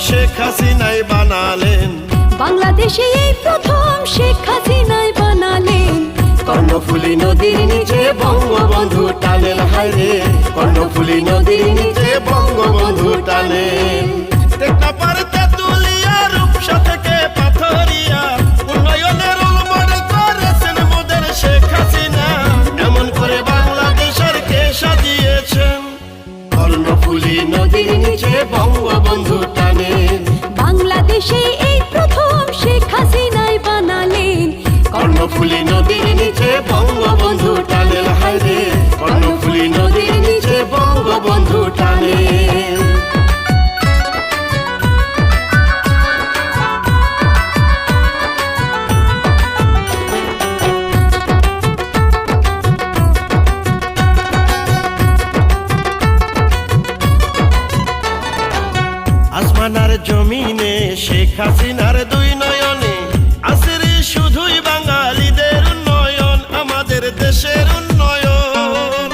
শেখ হাসিনাই বানালেন। বাংলাদেশে এই প্রথম শেখ হাসিনাই বানালেন। কর্ণফুলী নদীর নিচে বঙ্গবন্ধু টানেল, হায়রে কর্ণফুলী নদীর নিচে বঙ্গবন্ধু টানেল। টেকনাফার তেঁতুলিয়া রূপসা থেকে পাথরিয়া উন্নয়নের রোল মডেল করেছেন মোদের শেখ হাসিনা। এমন করে বাংলাদেশের কে সাজিয়েছেন। কর্ণফুলী নদীর নিচে বঙ্গবন্ধু টানেল। বাংলাদেশে এই প্রথম শেখ হাসিনাই বানালেন। কর্ণফুলী নদীর নিচে বঙ্গবন্ধু টানেল, হায়রে কর্ণফুলী নদীর নিচে বঙ্গবন্ধু টানেল। আসমানার জমিনে শেখ হাসিনার দুই নয়নে আসরে শুধুই বাঙালিদের উন্নয়ন, আমাদের দেশের উন্নয়ন।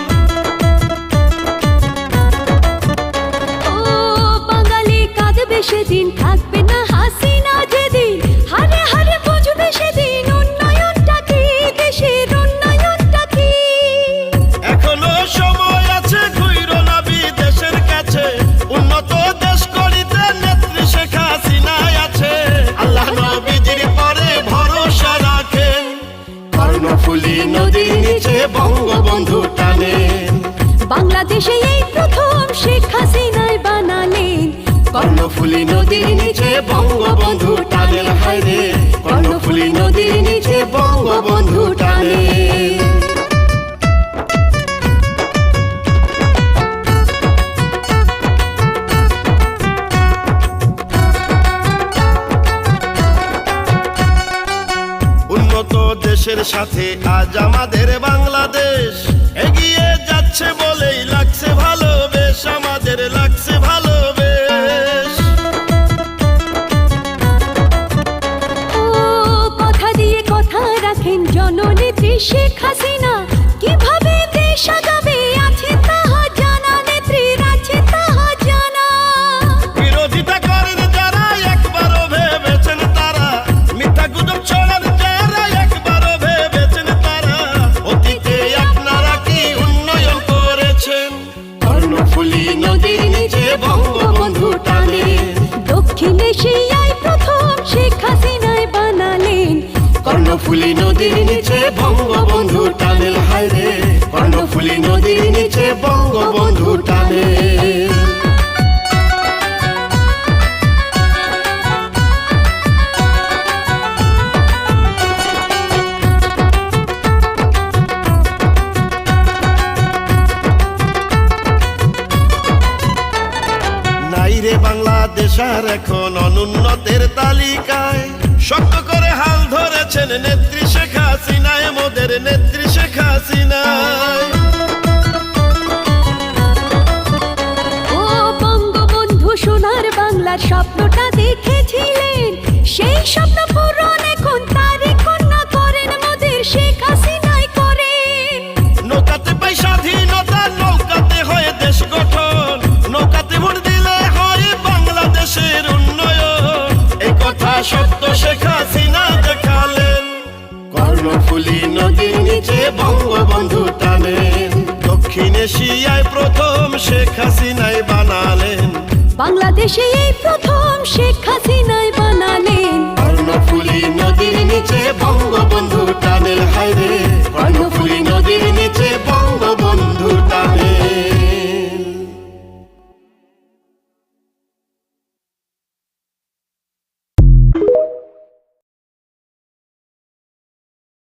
ও বাঙালি কাঁদবে সেদিন, থাকবে না হাসিনা যেদিন, হারে হারে বুঝবে সেদিন উন্নয়নটা কি, দেশের উন্নয়নটা কি। এখনো সময় আছে, ঘুইরো না বিদেশের কাছে, উন্নত দেশ করিতে নেত্রী শেখ হাসিনাই আছে। আল্লাহ নবীজির পরে ভরসা রাখেন। কর্ণফুলী নদীর নিচে বঙ্গবন্ধু টানেল। বাংলাদেশে এই প্রথম শেখ হাসিনাই বানালেন। কর্ণফুলী নদীর নিচে বঙ্গবন্ধু টানেল, হায়রে কর্ণফুলী নদীর নিচে বঙ্গবন্ধু টানেল। উন্নত দেশের সাথে আজ আমাদের বাংলাদেশ এগিয়ে যাচ্ছে বলেই লাগছে ভালো বেশ, আমাদের লাগছে ভালো বেশ। ও কথা দিয়ে কথা রাখেন জননেত্রী শেখ হাসিনা, কিভাবে দেশ আগাবে আছে তাহা জানা, নেত্রীর আছে তাহা জানা। বিরোধিতা করেন যারা একবারও ভেবেছেন তারা, মিথ্যা গুজব ছড়ান যারা একবারও ভেবেছেন তারা, অতীতে আপনারা কি উন্নয়ন করেছেন। কর্ণফুলী নদীর নিচে বঙ্গবন্ধু টানেল। দক্ষিণ এশিয়ায় প্রথম শেখ হাসিনাই বানালেন। কর্ণফুলী নদীর নিচে বঙ্গবন্ধু টানেল, হায়রে কর্ণফুলী নদীর নিচে বঙ্গবন্ধু টানেল। নাইরে বাংলাদেশ আর এখন অনুন্নতের তালিকায়, শক্ত করে হাল ধরেছেন নেত্রী শেখ হাসিনায়, মোদের নেত্রী শেখ হাসিনায়। ও বঙ্গবন্ধু সোনার বাংলার স্বপ্নটা দেখেছিলেন, সেই স্বপ্ন পূরণ এখন তারই কন্যা করেন মোদের শেখ হাসিনাই করেন। নৌকাতে পাই স্বাধীনতা, নৌকাতে হয় দেশ গঠন, নৌকাতে ভোট দিলে হয় বাংলাদেশের উন্নয়ন, এই কথা সত্য শেখ হাসিনা দেখালেন। কর্ণফুলী নদীর নিচে বঙ্গবন্ধু টানেল। দক্ষিণ এশিয়ায় প্রথম শেখ হাসিনাই বানালেন। বাংলাদেশে এই প্রথম শেখ হাসিনাই বানালেন। কর্ণফুলী নদীর নিচে বঙ্গবন্ধু